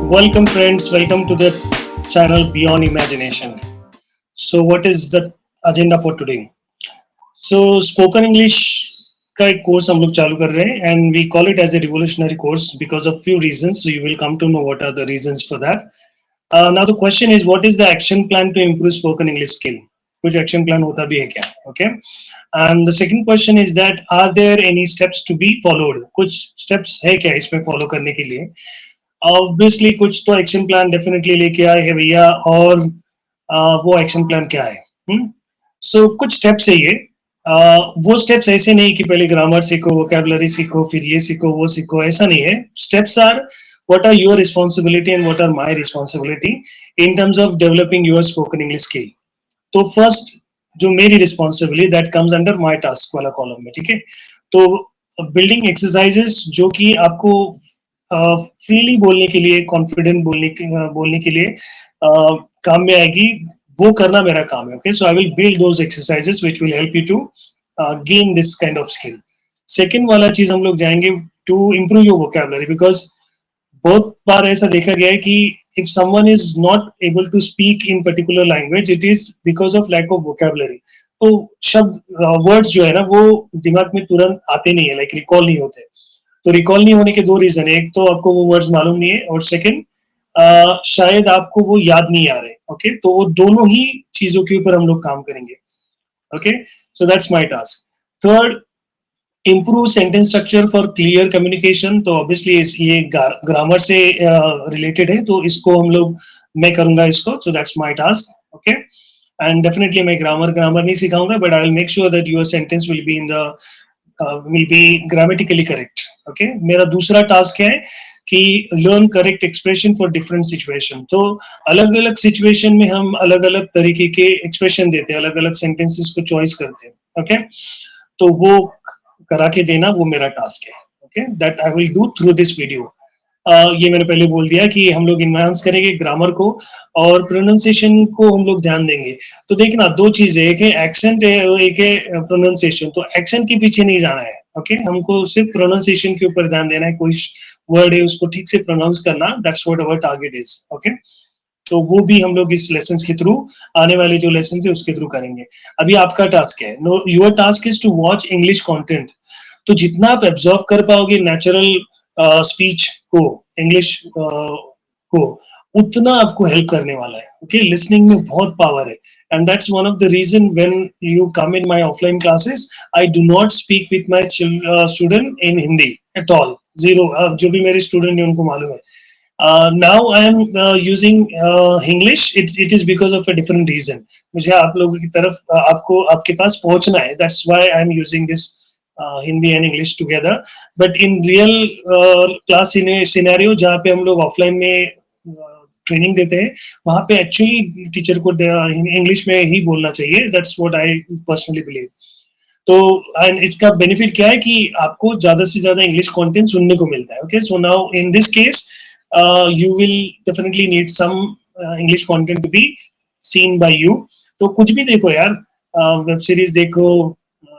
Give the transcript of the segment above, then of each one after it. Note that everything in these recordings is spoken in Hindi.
Welcome, friends. Welcome to the channel Beyond Imagination. So, what is the agenda for today? So, spoken English का एक कोर्स हम लोग चालू कर रहे हैं and we call it as a revolutionary course because of few reasons. So, you will come to know what are the reasons for that. Now, the question is, what is the action plan to improve spoken English skill? कुछ action plan होता भी है क्या? Okay. And the second question is that are there any steps to be followed? कुछ steps है क्या इसमें follow करने के लिए? ऑब्वियसली कुछ तो एक्शन प्लान डेफिनेटली लेके आए हैं भैया और वो एक्शन प्लान क्या है कुछ स्टेप्स है ये वो स्टेप्स ऐसे नहीं कि पहले ग्रामर सीखो वोकैबुलरी सीखो फिर ये सीखो वो सीखो ऐसा नहीं है steps are what are your responsibility and what are my responsibility in terms of developing your spoken English skill तो फर्स्ट जो मेरी responsibility that comes under my task वाला कॉलम में ठीक है तो बिल्डिंग एक्सरसाइजेस जो कि आपको फ्रीली बोलने के लिए कॉन्फिडेंट बोलने के लिए काम में आएगी वो करना मेरा काम है okay so I will build those exercises which will help you to gain this kind of skill second वाला चीज हम लोग जाएंगे to improve your vocabulary because बहुत बार ऐसा देखा गया है कि if someone is not able to speak in particular language it is because of lack of vocabulary तो शब्द वर्ड्स जो है ना वो दिमाग में तुरंत आते नहीं है लाइक रिकॉल नहीं होते तो रिकॉल नहीं होने के दो रीजन है एक तो आपको वो वर्ड्स मालूम नहीं है और सेकंड शायद आपको वो याद नहीं आ रहे ओके तो वो दोनों ही चीजों के ऊपर हम लोग काम करेंगे okay so that's my task third improve sentence structure for clear communication तो ऑब्वियसली ये ग्रामर से रिलेटेड है तो इसको हम लोग मैं करूंगा इसको so that's my task okay and definitely मैं ग्रामर नहीं सिखाऊंगा but I will make sure that your sentence will be grammatically correct okay मेरा दूसरा टास्क है कि learn correct expression for different situation तो अलग अलग सिचुएशन में हम अलग अलग तरीके के एक्सप्रेशन देते हैं अलग अलग सेंटेंसेस को चॉइस करते हैं ओके तो वो करा के देना वो मेरा टास्क है okay that I will do through this video ये मैंने पहले बोल दिया कि हम लोग इन्हांस करेंगे ग्रामर को और प्रोनाउंसिएशन को हम लोग ध्यान देंगे तो देखना दो चीजें एक है एक्सेंट है और एक है प्रोनाउंसिएशन तो एक्सेंट के पीछे नहीं जाना है ओके हमको सिर्फ प्रोनाउंसिएशन के ऊपर ध्यान देना है कोई वर्ड है उसको ठीक से प्रोनाउंस करना that's what our target is okay तो वो भी हम लोग इस लेसन के थ्रू आने वाले जो लेसन है उसके थ्रू करेंगे अभी आपका टास्क है no your task is to watch English content तो जितना आप एब्जॉर्व कर पाओगे नेचुरल स्पीच को इंग्लिश को उतना आपको हेल्प करने वाला है ओके लिसनिंग में बहुत पावर है and that's one of the reason when you come in my offline classes I do not speak with my student in Hindi at all zero जो भी मेरे स्टूडेंट हैं उनको मालूम है now I am using English it is because of a different reason मुझे आप लोगों की तरफ आपको आपके पास पहुंचना है that's why I am using this Hindi and English together but in real class scenario जहाँ पे हम लोग ऑफलाइन में ट्रेनिंग देते हैं वहाँ पे एक्चुअली टीचर को इंग्लिश में ही बोलना चाहिए that's what I personally believe तो एंड इसका बेनिफिट क्या है कि आपको ज्यादा से ज्यादा इंग्लिश कंटेंट सुनने को मिलता है okay so now in this case you will definitely need some English content to be seen by you तो कुछ भी देखो यार वेब सीरीज देखो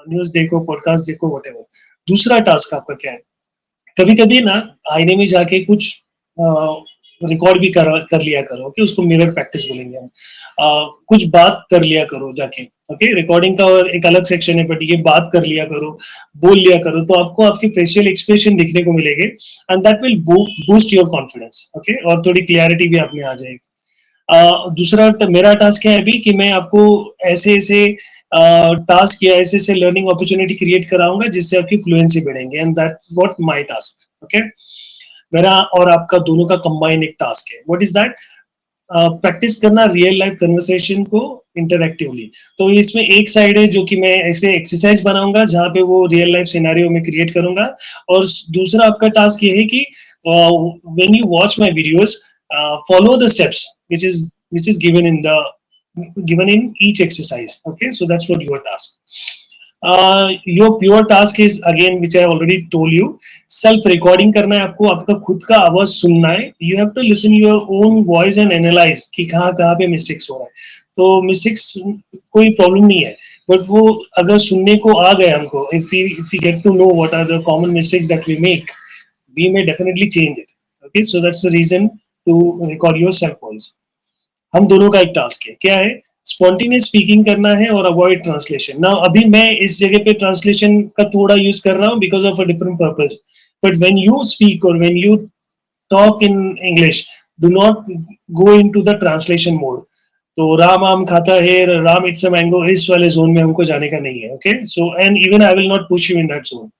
न्यूज देखो पॉडकास्ट देखो व्हाटएवर दूसरा टास्क आपका क्या है कभी कभी ना आईने में जाके कुछ रिकॉर्ड भी कर लिया करो ओके उसको मिरर प्रैक्टिस बोलेंगे हम कुछ बात कर लिया करो जाके ओके रिकॉर्डिंग का और एक अलग सेक्शन है बट ये बात कर लिया करो बोल लिया करो तो आपको आपके फेशियल एक्सप्रेशन दिखने को मिलेंगे and that will boost your confidence okay और थोड़ी क्लियरिटी भी आप में आ जाएगी दूसरा मेरा टास्क है अभी कि मैं आपको ऐसे ऐसे टास्क या ऐसे ऐसे लर्निंग अपॉर्चुनिटी क्रिएट कराऊंगा जिससे आपकी फ्लुएंसी बढ़ेंगे and that what my task okay मेरा और आपका दोनों का कंबाइन एक टास्क है व्हाट इज दैट प्रैक्टिस करना रियल लाइफ कन्वर्सेशन को इंटरएक्टिवली तो इसमें एक साइड है जो कि मैं ऐसे एक्सरसाइज बनाऊंगा जहाँ पे वो रियल लाइफ सिनेरियो में क्रिएट करूंगा और दूसरा आपका टास्क ये है कि when you watch my videos follow the steps which is given in each exercise okay so that's what your task your pure task is again which I already told you self recording करना है आपको आपका खुद का आवाज सुनना है you have to listen your own voice and analyze कि कहाँ कहाँ पे मिस्टेक्स हो रहा है तो मिस्टेक्स कोई प्रॉब्लम नहीं है बट वो अगर सुनने को आ गए हमको if we get to know what are the common mistakes that we make we may definitely change it okay so that's the reason to record your self voice. हम दोनों का एक टास्क है, क्या है, स्पॉन्टेनियस स्पीकिंग करना है और अवॉइड ट्रांसलेशन। ना अभी मैं इस जगह पे ट्रांसलेशन का थोड़ा यूज कर रहा हूँ because of a different purpose, but when you speak और when you talk in English, do not go into the translation mode. तो राम आम खाता है, राम इट्स अ मैंगो, इस वाले जोन में हमको जाने का नहीं है, okay. So and even I will not push you in that zone.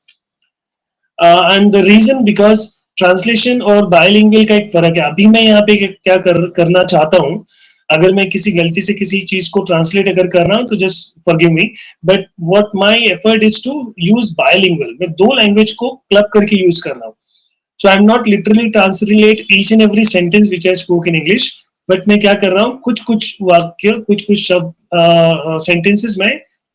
And the reason because translation और बायलिंगुअल का एक फर्क है। अभी मैं यहाँ पे क्या करना चाहता हूँ, अगर मैं किसी गलती से किसी चीज को ट्रांसलेट अगर कर रहा हूँ तो just forgive me, but what my effort is to use bilingual. मैं दो लैंग्वेज को क्लब करके यूज कर रहा हूँ। So I'm not literally translate each and every sentence which I spoke in English, but मैं क्या कर रहा हूँ, कुछ कुछ वाक्य, कुछ कुछ शब्द sentences मैं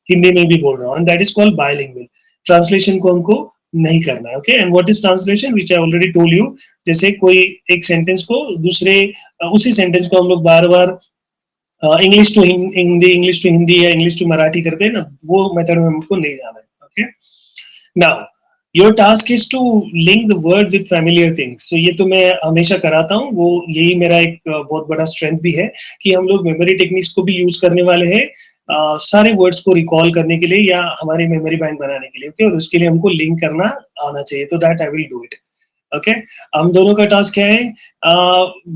हिंदी में भी बोल रहा हूँ, and that is called bilingual. Translation को हमको नहीं करना है, okay? And what is translation? Which I already told you. जैसे कोई एक sentence को दूसरे उसी sentence को हम लोग बार बार English to Hindi, English to Hindi या इंग्लिश टू मराठी करते हैं ना, वो मेथड में हमको नहीं जाना है, okay. Now your task is to link the word with familiar things. तो ये तो मैं हमेशा कराता हूँ, वो यही मेरा एक बहुत बड़ा स्ट्रेंथ भी है कि हम लोग मेमोरी टेक्निक्स को भी यूज करने वाले हैं सारे वर्ड्स को रिकॉल करने के लिए या हमारी मेमोरी बैंक बनाने के लिए, ओके। और उसके लिए हमको लिंक करना आना चाहिए, तो that I will do it, okay. हम दोनों का टास्क क्या है,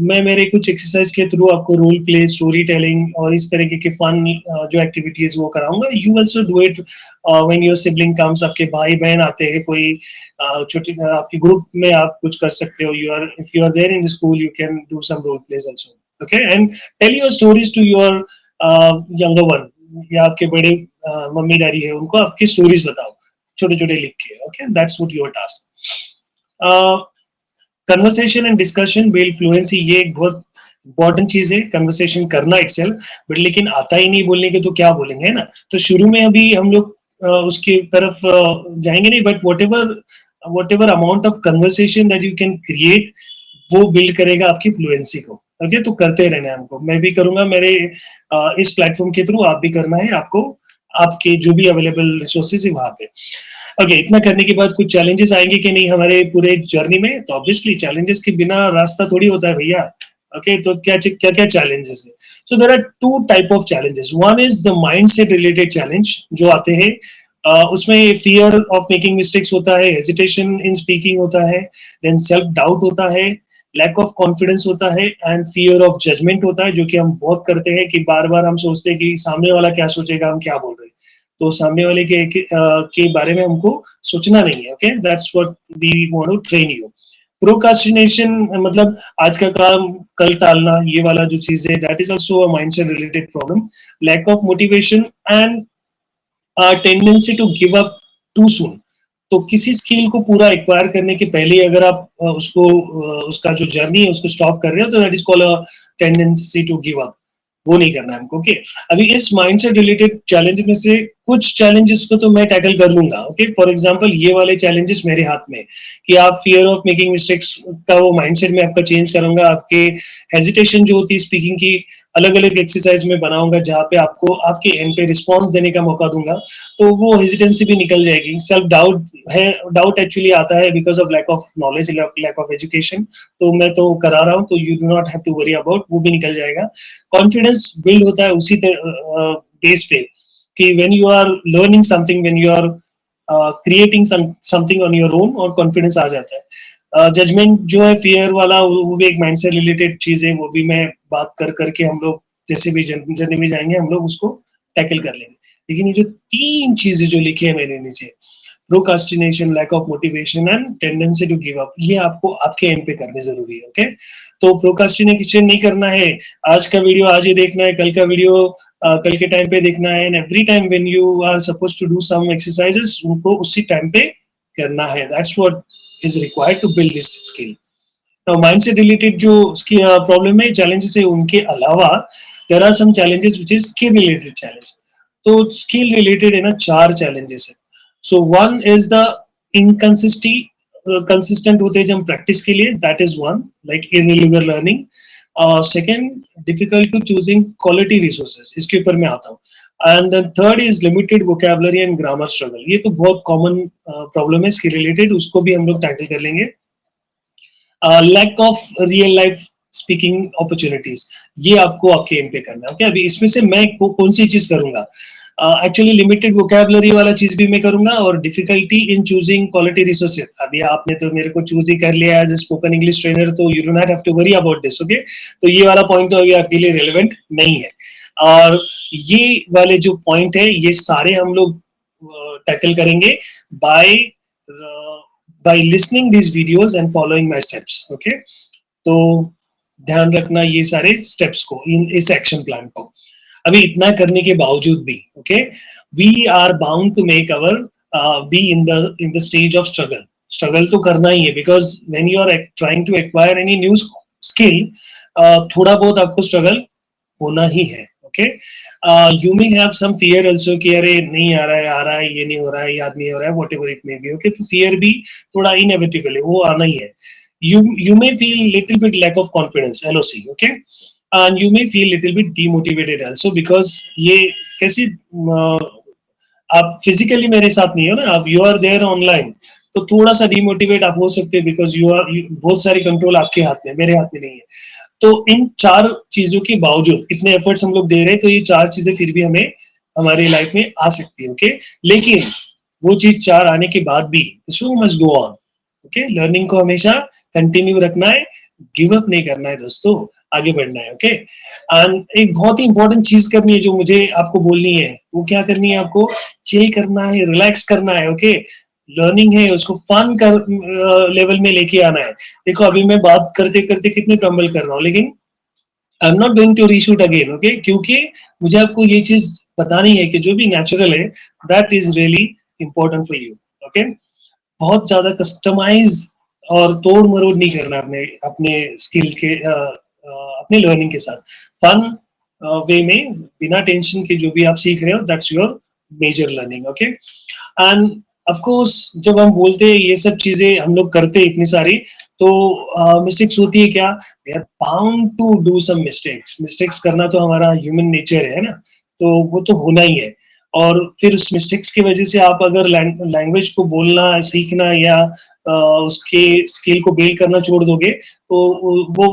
मैं मेरे कुछ एक्सरसाइज के थ्रू आपको रोल प्ले, स्टोरी टेलिंग और इस तरीके के फन जो एक्टिविटीज वो कराऊंगा। You also do it when your sibling comes, आपके भाई बहन आते हैं, कोई छोटी आपके ग्रुप में आप कुछ कर सकते हो। You are, if you are there in the school, you can do some role plays also, okay. And tell your stories to your younger one, या आपके बड़े मम्मी डैडी है, उनको आपकी स्टोरीज बताओ छोटे छोटे लिख के, okay. That's what your task. Conversation and discussion build fluency, ये एक बहुत इंपॉर्टेंट चीज है, कन्वर्सेशन करना इटसेल्फ। बट लेकिन आता ही नहीं बोलने के तो क्या बोलेंगे, है ना। तो शुरू में अभी हम लोग उसकी तरफ जाएंगे नहीं, but what ever amount of conversation that you can create, वो बिल्ड करेगा आपकी फ्लुएंसी को, ओके। तो करते रहना है हमको, मैं भी करूंगा मेरे इस प्लेटफॉर्म के थ्रू, आप भी करना है आपको, आपके जो भी अवेलेबल रिसोर्सेज है वहां पे, ओके। इतना करने के बाद कुछ चैलेंजेस आएंगे कि नहीं हमारे पूरे जर्नी में, तो ऑब्वियसली चैलेंजेस के बिना रास्ता थोड़ी होता है भैया, ओके। तो क्या क्या क्या चैलेंजेस है, so there are two type of challenges. One is the mindset related challenge जो आते हैं, उसमें फियर ऑफ मेकिंग मिस्टेक्स होता है, हेजिटेशन इन स्पीकिंग होता है, देन सेल्फ डाउट होता है, लैक ऑफ कॉन्फिडेंस होता है, एंड फियर ऑफ जजमेंट होता है, जो कि हम बहुत करते हैं कि बार बार हम सोचते हैं कि सामने वाला क्या सोचेगा, हम क्या बोल रहे हैं। तो सामने वाले के बारे में हमको सोचना नहीं है, okay. That's what we want to train you. Procrastination मतलब आज का काम कल टालना, ये वाला जो चीज है, that is also a mindset related problem. Lack of motivation and tendency to give up too soon. तो किसी स्किल को पूरा एक्वायर करने के पहले ही अगर आप उसका जो जर्नी है उसको स्टॉप कर रहे हो, तो that is called a tendency to give up. वो नहीं करना है हमको, ओके। अभी इस माइंड से रिलेटेड चैलेंज में से कुछ चैलेंजेस को तो मैं टैकल कर लूंगा, ओके। फॉर एग्जांपल ये वाले चैलेंजेस मेरे हाथ में, कि आप फियर ऑफ मेकिंग मिस्टेक्स का वो माइंडसेट में आपका चेंज करूंगा, आपके हेजिटेशन जो होती है स्पीकिंग की, अलग अलग एक्सरसाइज में बनाऊंगा जहाँ पे आपको आपके एंड पे रिस्पॉन्स देने का मौका दूंगा, तो वो हेजिटेंसी भी निकल जाएगी। सेल्फ डाउट है, डाउट एक्चुअली आता है because of lack of knowledge, lack of education, तो मैं तो करा रहा हूँ, तो you do not have to worry about, वो भी निकल जाएगा। कॉन्फिडेंस बिल्ड होता है उसी बेस पे कि when you are learning something, when you are creating something on your own, और कॉन्फिडेंस आ जाता है। जजमेंट जो है फियर वाला, वो भी एक माइंड से रिलेटेड चीज है, वो भी मैं बात कर करके हम लोग जैसे भी जर्नी में जाएंगे हम लोग उसको टैकल कर लेंगे। लेकिन ये जो तीन चीजें जो लिखी है मैंने नीचे, procrastination, lack of motivation and tendency to give up, ये आपको आपके एंड पे करने जरूरी है, ओके। तो प्रोकास्टिनेशन नहीं करना है, आज का वीडियो आज ही देखना है, कल का वीडियो कल के टाइम पे देखना है, and every time when you are suppose to do some exercises, उनको उसी टाइम पे करना है। That's what is required to build this skill. Now mind से रिलेटेड जो उसकी प्रॉब्लम है, चैलेंजेस है, उनके अलावा there are some challenges which is skill related challenge. तो स्किल रिलेटेड है ना, चार चैलेंजेस है। So one is the inconsistency, consistent होते हैं जब हम प्रैक्टिस के लिए, that is one, like irregular learning. Second, difficult to choosing quality resources, इसके ऊपर मैं आता हूँ। And then third is limited vocabulary and grammar struggle, ये तो बहुत कॉमन प्रॉब्लम है स्किल रिलेटेड, उसको भी हम लोग टैकल कर लेंगे। Lack of real life speaking opportunities, ये आपको आपके एम पे करना है। ओके, अभी इसमें से मैं कौन सी चीज करूंगा? एक्चुअली लिमिटेड वोकैबुलरी वाला चीज भी मैं करूंगा, और difficulty in choosing quality resources. अभी आपने तो मेरे को चूज ही कर लिया as a spoken English trainer, तो you do not have to worry about this. Okay, तो ये वाला पॉइंट तो अभी आपके लिए रेलेवेंट नहीं है। और ये वाले जो पॉइंट है, ये सारे हम लोग टैकल करेंगे by by listening this videos and following my steps. Okay, तो ध्यान रखना ये सारे स्टेप्स को, इस एक्शन प्लान को। अभी इतना करने के बावजूद भी, okay, we are bound to make our be in the stage of struggle. Struggle तो करना ही है, because when you are trying to acquire any new skill, थोड़ा बहुत आपको स्ट्रगल होना ही है। Okay, you may have some fear also कि अरे नहीं आ रहा है, ये नहीं हो रहा है, याद नहीं हो रहा है, whatever it may be. Okay, तो फियर भी थोड़ा इनएविटेबल है, वो आना ही है। You may feel little bit lack of confidence, LOC, okay, and you may feel little bit demotivated also, because ये कैसी आप फिजिकली मेरे साथ नहीं हो ना, आप यू आर देयर ऑनलाइन, तो थोड़ा सा डिमोटिवेट आप हो सकते हैं, बिकॉज यू आर, बहुत सारी कंट्रोल आपके हाथ में, मेरे हाथ में नहीं है। तो इन चार चीजों के बावजूद इतने एफर्ट्स हम लोग दे रहे हैं, तो ये चार चीजें फिर भी हमें हमारी लाइफ में आ सकती है। ओके, लेकिन वो चीज चार आने के बाद भी show must go on. Okay, learning को हमेशा कंटिन्यू रखना है, गिव अप नहीं करना है दोस्तों, आगे बढ़ना है। ओके, एंड एक बहुत ही इंपॉर्टेंट चीज करनी है जो मुझे आपको बोलनी है, वो क्या करनी है? आपको चिल करना है, रिलैक्स करना है। ओके, लर्निंग है, उसको फन कर लेवल में लेके आना है। देखो अभी मैं बात करते करते कितने ट्रम्बल कर रहा हूँ, लेकिन I am not going to reshoot again. Okay, क्योंकि मुझे आपको ये चीज बतानी है कि जो भी नेचुरल है, that is really important for you. Okay, बहुत ज्यादा कस्टमाइज और तोड़ मरोड़ नहीं करना अपने अपने स्किल के अपने लर्निंग के साथ। फन वे में, बिना टेंशन के जो भी आप सीख रहे हो, that's your major learning. Okay, and of course जब हम बोलते हैं ये सब चीजें हम लोग करते हैं इतनी सारी, तो मिस्टेक्स होती है क्या? We are bound to do some mistakes. Mistakes करना तो हमारा ह्यूमन नेचर है ना, तो वो तो होना ही है। और फिर उस मिस्टेक्स की वजह से आप अगर लैंग्वेज को बोलना सीखना या उसके स्किल को बिल्ड करना छोड़ दोगे, तो वो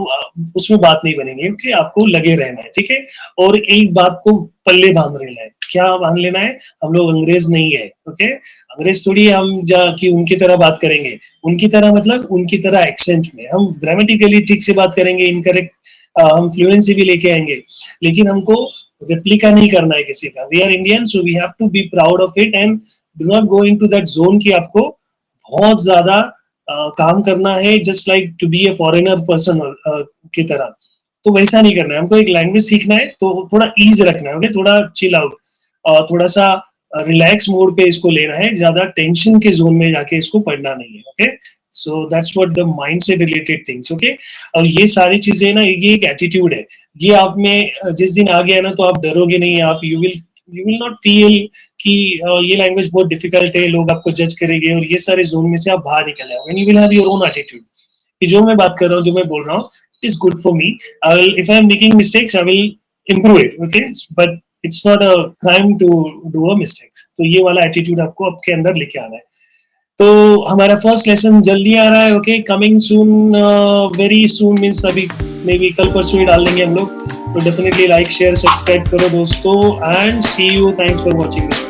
उसमें बात नहीं बनेगी। ओके, आपको लगे रहना है, ठीक है। और एक बात को पल्ले बांध लेना है। क्या बांध लेना है? हम लोग अंग्रेज नहीं है। ओके, अंग्रेज थोड़ी हम कि उनकी तरह बात करेंगे। उनकी तरह मतलब उनकी तरह एक्सेंट में हम ग्रामेटिकली ठीक से बात करेंगे, इनकरेक्ट हम फ्लुएंसी भी लेके आएंगे, लेकिन हमको रेप्लिका नहीं करना है किसी का। We are Indian, so we have to be proud of it, and do not go into that zone कि आपको बहुत ज्यादा काम करना है, just like to be a foreigner person की तरह। तो वैसा नहीं करना है हमको। एक लैंग्वेज सीखना है तो थोड़ा ईज रखना है। ओके, थोड़ा चिल आउट, थोड़ा सा रिलैक्स मोड पे इसको लेना है, ज्यादा टेंशन के जोन में जाके इसको पढ़ना नहीं है। Okay, so that's what the mind से रिलेटेड थिंग्स। ओके, और ये सारी चीजें ना, ये एक एटीट्यूड है। ये आप में जिस दिन आ गया ना, तो आप डरोगे नहीं। आप यू विल नॉट फील कि ये लैंग्वेज बहुत डिफिकल्ट है, लोग आपको जज करेंगे, और ये सारे जोन में से आप बाहर निकल जाओगे, and you will have your own attitude कि जो मैं बात कर रहा हूँ, जो मैं बोल रहा हूँ, it is good for me. If I am making mistakes, I will improve it. Okay, but it's not a crime to do a mistake. तो ये वाला एटीट्यूड आपको आपके अंदर लेके आना है। तो हमारा फर्स्ट लेसन जल्दी आ रहा है। Okay, coming soon, very soon means अभी मे बी कल परसों ही डाल देंगे हम लोग। तो डेफिनेटली लाइक शेयर सब्सक्राइब करो दोस्तों, and see you. Thanks for watching this.